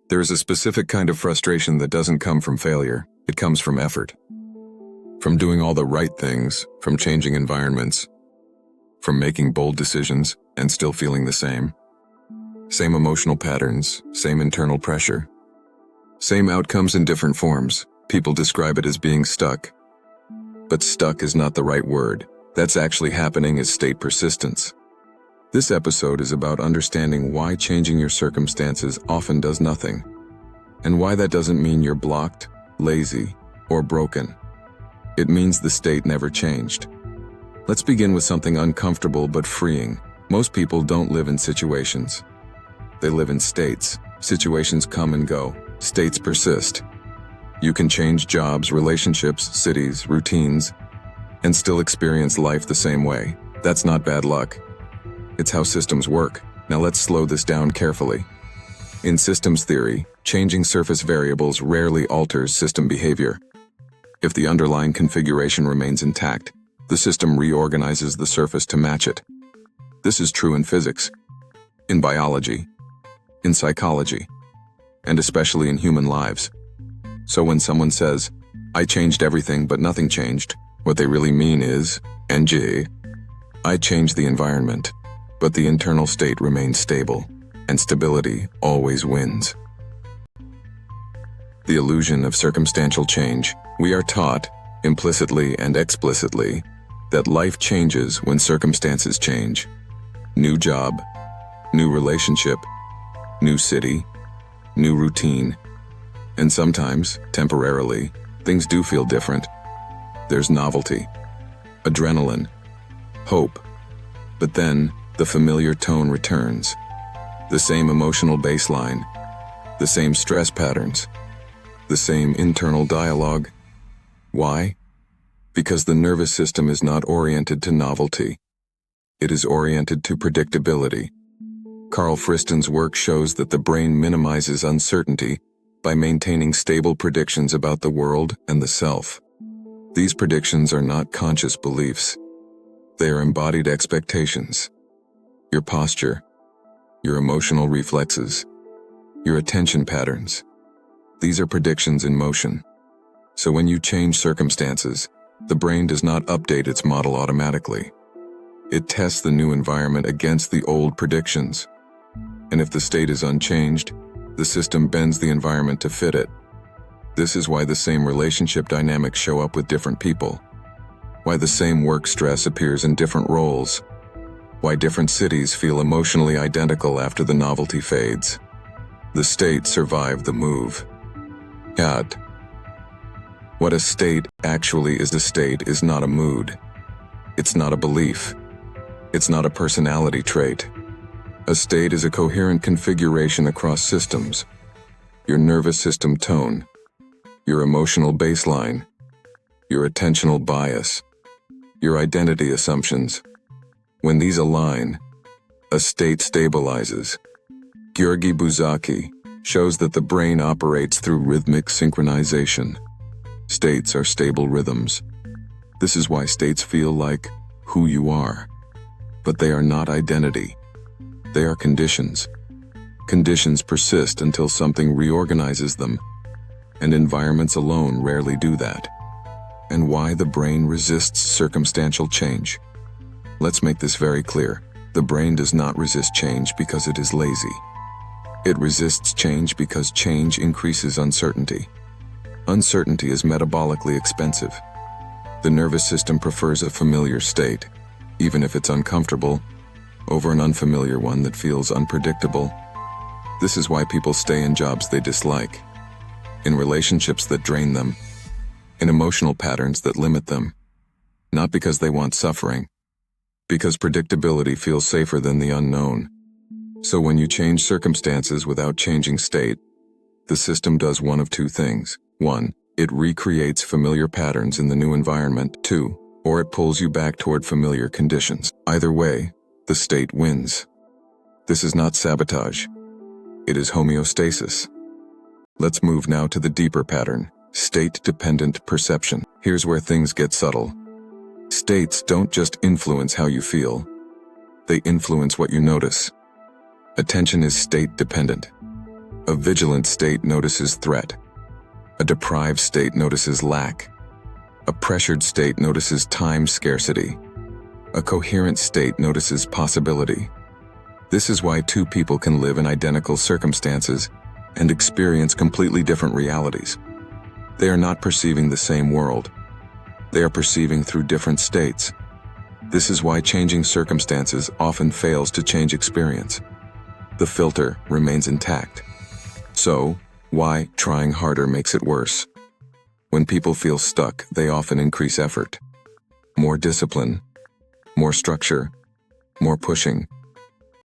There is a specific kind of frustration that doesn't come from failure. It comes from effort. From doing all the right things, from changing environments, from making bold decisions and still feeling the same. Same emotional patterns, same internal pressure. Same outcomes in different forms. People describe it as being stuck. But stuck is not the right word. That's actually happening as state persistence. This episode is about understanding why changing your circumstances often does nothing, and why that doesn't mean you're blocked, lazy, or broken. It means the state never changed. Let's begin with something uncomfortable but freeing. Most people don't live in situations. They live in states. Situations come and go. States persist. You can change jobs, relationships, cities, routines, and still experience life the same way. That's not bad luck. It's how systems work. Now let's slow this down carefully. In systems theory, changing surface variables rarely alters system behavior. If the underlying configuration remains intact, the system reorganizes the surface to match it. This is true in physics, in biology, in psychology, and especially in human lives. So when someone says, "I changed everything but nothing changed," what they really mean is, I changed the environment, but the internal state remains stable, and stability always wins. The illusion of circumstantial change. We are taught, implicitly and explicitly, that life changes when circumstances change. New job, new relationship, new city, new routine. And sometimes, temporarily, things do feel different. There's novelty, adrenaline, hope. But then, the familiar tone returns. The same emotional baseline, the same stress patterns, the same internal dialogue. Why? Because the nervous system is not oriented to novelty. It is oriented to predictability. Carl Friston's work shows that the brain minimizes uncertainty by maintaining stable predictions about the world and the self. These predictions are not conscious beliefs. They are embodied expectations. Your posture, your emotional reflexes, your attention patterns. These are predictions in motion. So when you change circumstances, the brain does not update its model automatically. It tests the new environment against the old predictions. And if the state is unchanged, the system bends the environment to fit it. This is why the same relationship dynamics show up with different people. Why the same work stress appears in different roles. Why different cities feel emotionally identical after the novelty fades. The state survived the move. God. What a state actually is is not a mood. It's not a belief. It's not a personality trait. A state is a coherent configuration across systems. Your nervous system tone, your emotional baseline, your attentional bias, your identity assumptions. When these align, a state stabilizes. Georgi Buzaki shows that the brain operates through rhythmic synchronization. States are stable rhythms. This is why states feel like who you are. But they are not identity. They are conditions. Conditions persist until something reorganizes them, and environments alone rarely do that. And why the brain resists circumstantial change. Let's make this very clear. The brain does not resist change because it is lazy. It resists change because change increases uncertainty. Uncertainty is metabolically expensive. The nervous system prefers a familiar state, even if it's uncomfortable, over an unfamiliar one that feels unpredictable. This is why people stay in jobs they dislike, in relationships that drain them, in emotional patterns that limit them. Not because they want suffering, because predictability feels safer than the unknown. So when you change circumstances without changing state, the system does one of two things. 1, it recreates familiar patterns in the new environment. 2, or it pulls you back toward familiar conditions. Either way, the state wins. This is not sabotage. It is homeostasis. Let's move now to the deeper pattern, state-dependent perception. Here's where things get subtle. States don't just influence how you feel. They influence what you notice. Attention is state-dependent. A vigilant state notices threat. A deprived state notices lack. A pressured state notices time scarcity. A coherent state notices possibility. This is why two people can live in identical circumstances and experience completely different realities. They are not perceiving the same world. They are perceiving through different states. This is why changing circumstances often fails to change experience. The filter remains intact. So, why trying harder makes it worse? When people feel stuck, they often increase effort. More discipline, more structure, more pushing.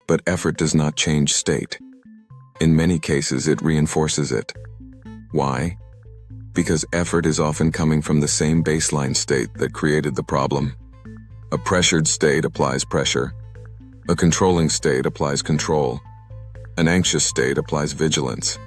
But effort does not change state. In many cases, it reinforces it. Why? Because effort is often coming from the same baseline state that created the problem. A pressured state applies pressure. A controlling state applies control. An anxious state applies vigilance.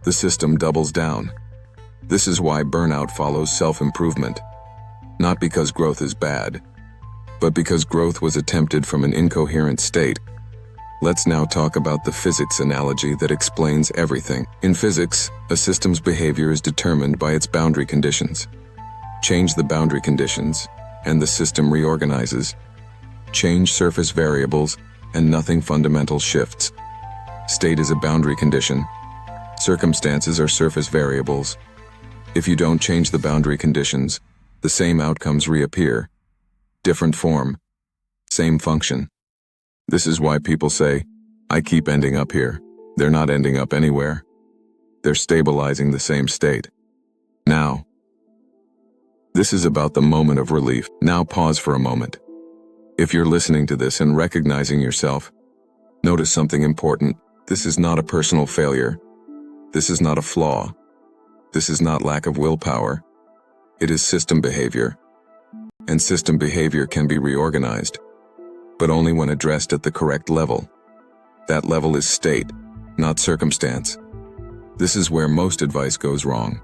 The system doubles down. This is why burnout follows self-improvement. Not because growth is bad, but because growth was attempted from an incoherent state. Let's now talk about the physics analogy that explains everything. In physics, a system's behavior is determined by its boundary conditions. Change the boundary conditions, and the system reorganizes. Change surface variables, and nothing fundamental shifts. State is a boundary condition. Circumstances are surface variables. If you don't change the boundary conditions, the same outcomes reappear. Different form, same function. This is why people say, I keep ending up here. They're not ending up anywhere. They're stabilizing the same state. Now, this is about the moment of relief. Now pause for a moment. If you're listening to this and recognizing yourself, notice something important. This is not a personal failure. This is not a flaw. This is not lack of willpower. It is system behavior. And system behavior can be reorganized, but only when addressed at the correct level. That level is state, not circumstance. This is where most advice goes wrong.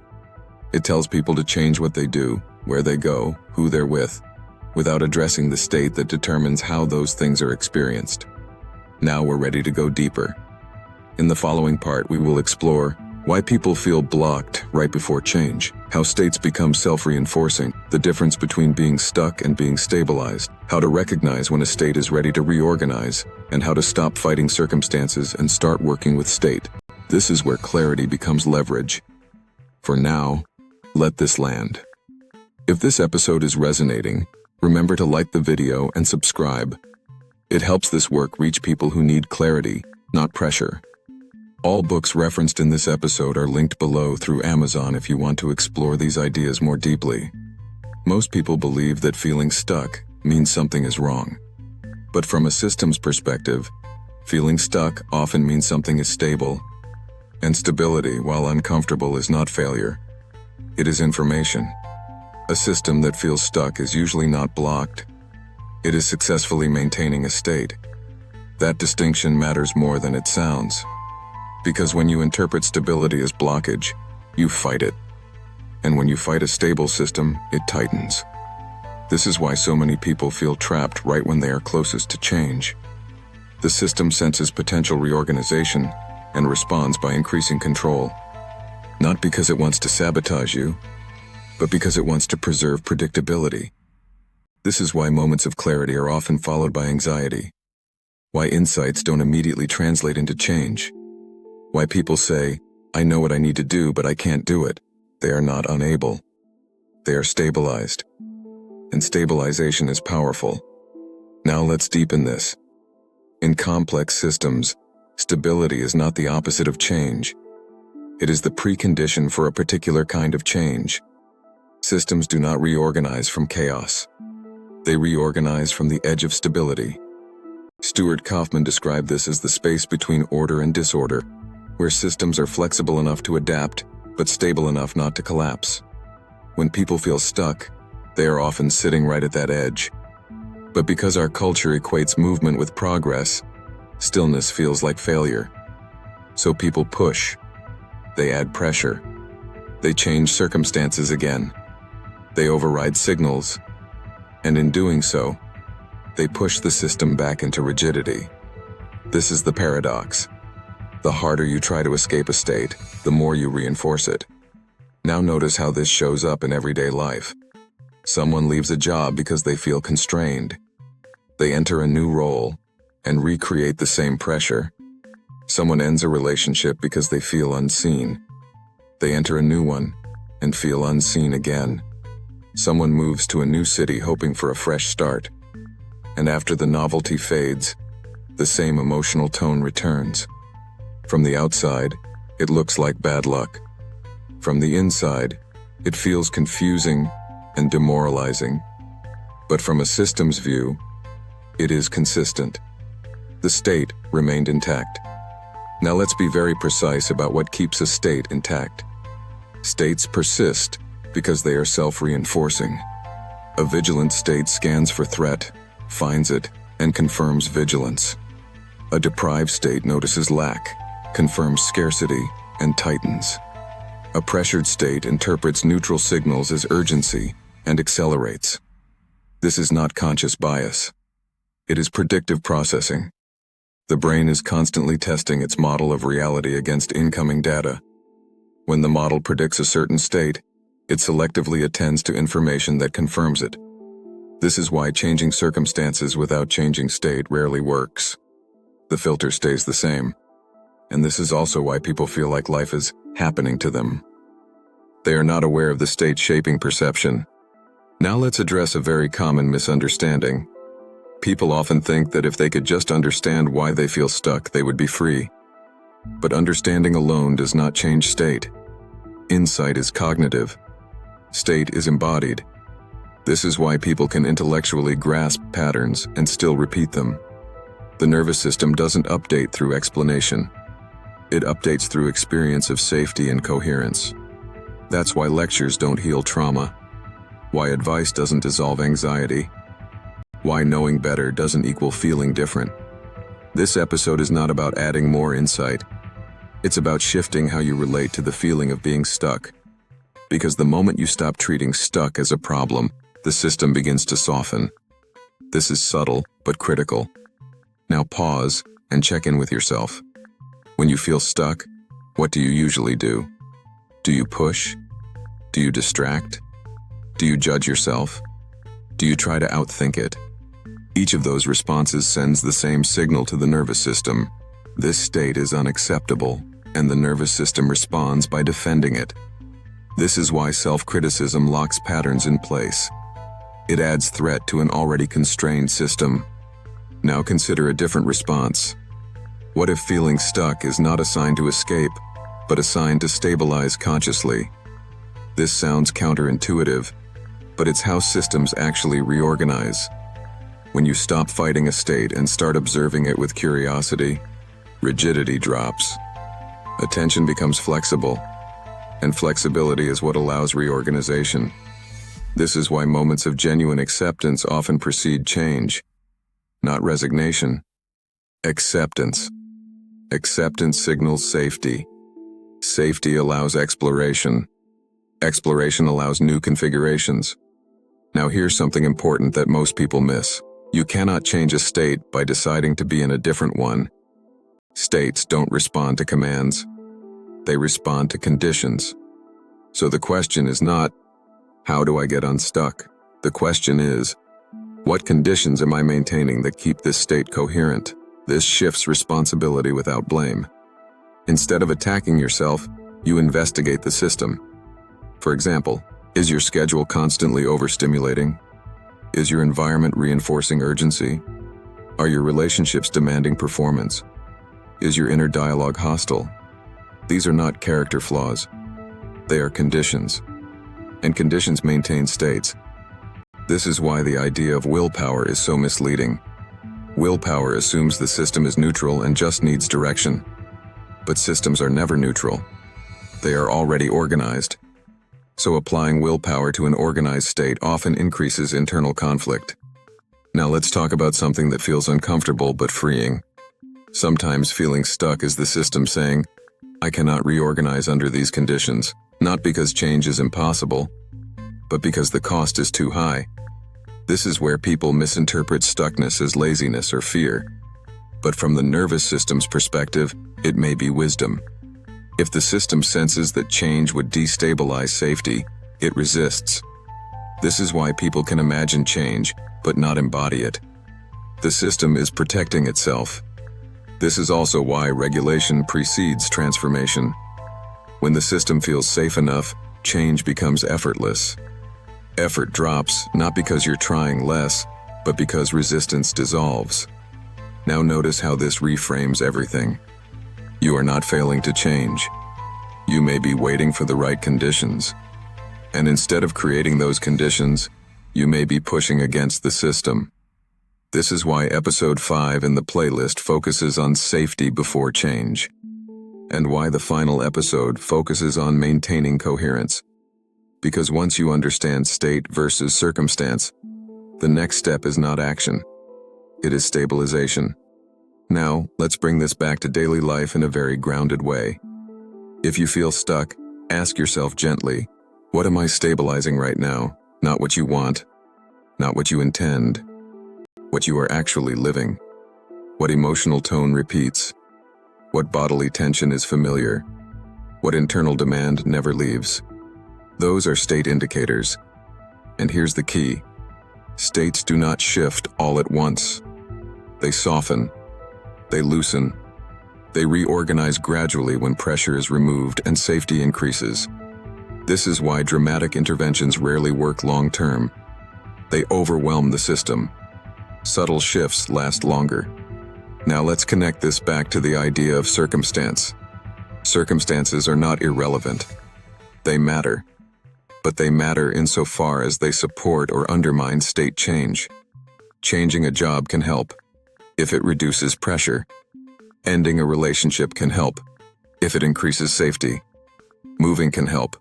It tells people to change what they do, where they go, who they're with, without addressing the state that determines how those things are experienced. Now we're ready to go deeper. In the following part, we will explore why people feel blocked right before change, how states become self-reinforcing, the difference between being stuck and being stabilized, how to recognize when a state is ready to reorganize, and how to stop fighting circumstances and start working with state. This is where clarity becomes leverage. For now, let this land. If this episode is resonating, remember to like the video and subscribe. It helps this work reach people who need clarity, not pressure. All books referenced in this episode are linked below through Amazon if you want to explore these ideas more deeply. Most people believe that feeling stuck means something is wrong. But from a systems perspective, feeling stuck often means something is stable. And stability, while uncomfortable, is not failure. It is information. A system that feels stuck is usually not blocked. It is successfully maintaining a state. That distinction matters more than it sounds. Because when you interpret stability as blockage, you fight it. And when you fight a stable system, it tightens. This is why so many people feel trapped right when they are closest to change. The system senses potential reorganization and responds by increasing control. Not because it wants to sabotage you, but because it wants to preserve predictability. This is why moments of clarity are often followed by anxiety. Why insights don't immediately translate into change. Why people say, I know what I need to do, but I can't do it. They are not unable. They are stabilized. And stabilization is powerful. Now let's deepen this. In complex systems, stability is not the opposite of change. It is the precondition for a particular kind of change. Systems do not reorganize from chaos. They reorganize from the edge of stability. Stuart Kaufman described this as the space between order and disorder, where systems are flexible enough to adapt, but stable enough not to collapse. When people feel stuck, they are often sitting right at that edge. But because our culture equates movement with progress, stillness feels like failure. So people push. They add pressure. They change circumstances again. They override signals. And in doing so, They push the system back into rigidity. This is the paradox. The harder you try to escape a state, the more you reinforce it. Now notice how this shows up in everyday life. Someone leaves a job because they feel constrained. They enter a new role and recreate the same pressure. Someone ends a relationship because they feel unseen. They enter a new one and feel unseen again. Someone moves to a new city hoping for a fresh start. And after the novelty fades, the same emotional tone returns. From the outside, it looks like bad luck. From the inside, it feels confusing and demoralizing. But from a systems view, it is consistent. The state remained intact. Now let's be very precise about what keeps a state intact. States persist because they are self-reinforcing. A vigilant state scans for threat, finds it, and confirms vigilance. A deprived state notices lack, confirms scarcity, and tightens. A pressured state interprets neutral signals as urgency and accelerates. This is not conscious bias. It is predictive processing. The brain is constantly testing its model of reality against incoming data. When the model predicts a certain state, it selectively attends to information that confirms it. This is why changing circumstances without changing state rarely works. The filter stays the same. And this is also why people feel like life is happening to them. They are not aware of the state shaping perception. Now let's address a very common misunderstanding. People often think that if they could just understand why they feel stuck, they would be free. But understanding alone does not change state. Insight is cognitive. State is embodied. This is why people can intellectually grasp patterns and still repeat them. The nervous system doesn't update through explanation. It updates through experience of safety and coherence. That's why lectures don't heal trauma. Why advice doesn't dissolve anxiety. Why knowing better doesn't equal feeling different. This episode is not about adding more insight. It's about shifting how you relate to the feeling of being stuck. Because the moment you stop treating stuck as a problem, the system begins to soften. This is subtle, but critical. Now pause and check in with yourself. When you feel stuck, what do you usually do? Do you push? Do you distract? Do you judge yourself? Do you try to outthink it? Each of those responses sends the same signal to the nervous system. This state is unacceptable, and the nervous system responds by defending it. This is why self-criticism locks patterns in place. It adds threat to an already constrained system. Now consider a different response. What if feeling stuck is not a sign to escape, but a sign to stabilize consciously? This sounds counterintuitive, but it's how systems actually reorganize. When you stop fighting a state and start observing it with curiosity, rigidity drops. Attention becomes flexible, and flexibility is what allows reorganization. This is why moments of genuine acceptance often precede change, not resignation. Acceptance. Acceptance signals safety. Safety allows exploration. Exploration allows new configurations. Now here's something important that most people miss. You cannot change a state by deciding to be in a different one. States don't respond to commands. They respond to conditions. So the question is not, how do I get unstuck? The question is, what conditions am I maintaining that keep this state coherent? This shifts responsibility without blame. Instead of attacking yourself, you investigate the system. For example, is your schedule constantly overstimulating? Is your environment reinforcing urgency? Are your relationships demanding performance? Is your inner dialogue hostile? These are not character flaws. They are conditions. And conditions maintain states. This is why the idea of willpower is so misleading. Willpower assumes the system is neutral and just needs direction. But systems are never neutral. They are already organized. So applying willpower to an organized state often increases internal conflict. Now let's talk about something that feels uncomfortable but freeing. Sometimes feeling stuck is the system saying, I cannot reorganize under these conditions, not because change is impossible, but because the cost is too high. This is where people misinterpret stuckness as laziness or fear. But from the nervous system's perspective, it may be wisdom. If the system senses that change would destabilize safety, it resists. This is why people can imagine change, but not embody it. The system is protecting itself. This is also why regulation precedes transformation. When the system feels safe enough, change becomes effortless. Effort drops not because you're trying less, but because resistance dissolves. Now notice how this reframes everything. You are not failing to change. You may be waiting for the right conditions. And instead of creating those conditions, you may be pushing against the system. This is why episode 5 in the playlist focuses on safety before change, and why the final episode focuses on maintaining coherence. Because once you understand state versus circumstance, the next step is not action. It is stabilization. Now, let's bring this back to daily life in a very grounded way. If you feel stuck, ask yourself gently, what am I stabilizing right now? Not what you want, not what you intend, what you are actually living. What emotional tone repeats? What bodily tension is familiar? What internal demand never leaves? Those are state indicators. And here's the key. States do not shift all at once. They soften. They loosen. They reorganize gradually when pressure is removed and safety increases. This is why dramatic interventions rarely work long-term. They overwhelm the system. Subtle shifts last longer. Now let's connect this back to the idea of circumstance. Circumstances are not irrelevant. They matter. But they matter insofar as they support or undermine state change. Changing a job can help, if it reduces pressure. Ending a relationship can help, if it increases safety. Moving can help,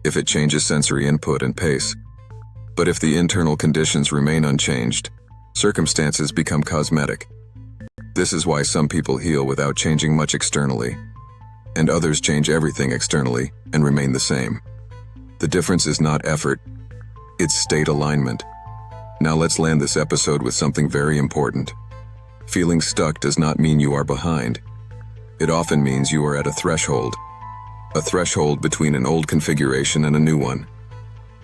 if it changes sensory input and pace. But if the internal conditions remain unchanged, circumstances become cosmetic. This is why some people heal without changing much externally, and others change everything externally and remain the same. The difference is not effort, it's state alignment. Now let's land this episode with something very important. Feeling stuck does not mean you are behind. It often means you are at a threshold between an old configuration and a new one.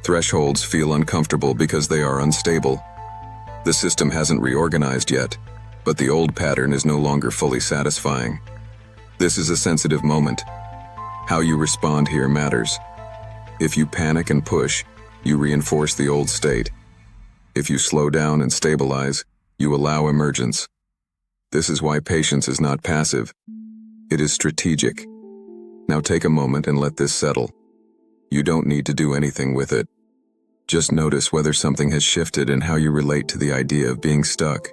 Thresholds feel uncomfortable because they are unstable. The system hasn't reorganized yet, but the old pattern is no longer fully satisfying. This is a sensitive moment. How you respond here matters. If you panic and push, you reinforce the old state. If you slow down and stabilize, you allow emergence. This is why patience is not passive. It is strategic. Now take a moment and let this settle. You don't need to do anything with it. Just notice whether something has shifted in how you relate to the idea of being stuck.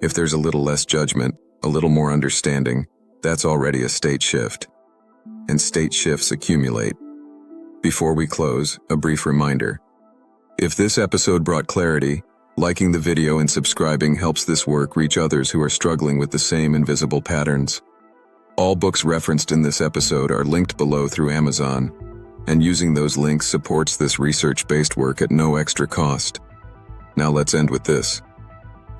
If there's a little less judgment, a little more understanding, that's already a state shift. And state shifts accumulate. Before we close, a brief reminder. If this episode brought clarity, liking the video and subscribing helps this work reach others who are struggling with the same invisible patterns. All books referenced in this episode are linked below through Amazon, and using those links supports this research-based work at no extra cost. Now let's end with this.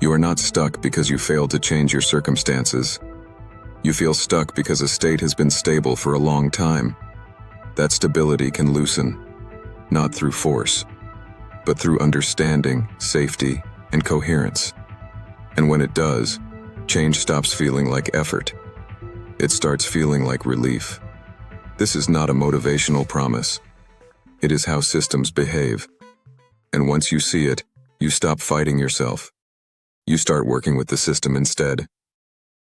You are not stuck because you failed to change your circumstances. You feel stuck because a state has been stable for a long time. That stability can loosen, not through force, but through understanding, safety, and coherence. And when it does, change stops feeling like effort. It starts feeling like relief. This is not a motivational promise. It is how systems behave. And once you see it, you stop fighting yourself. You start working with the system instead.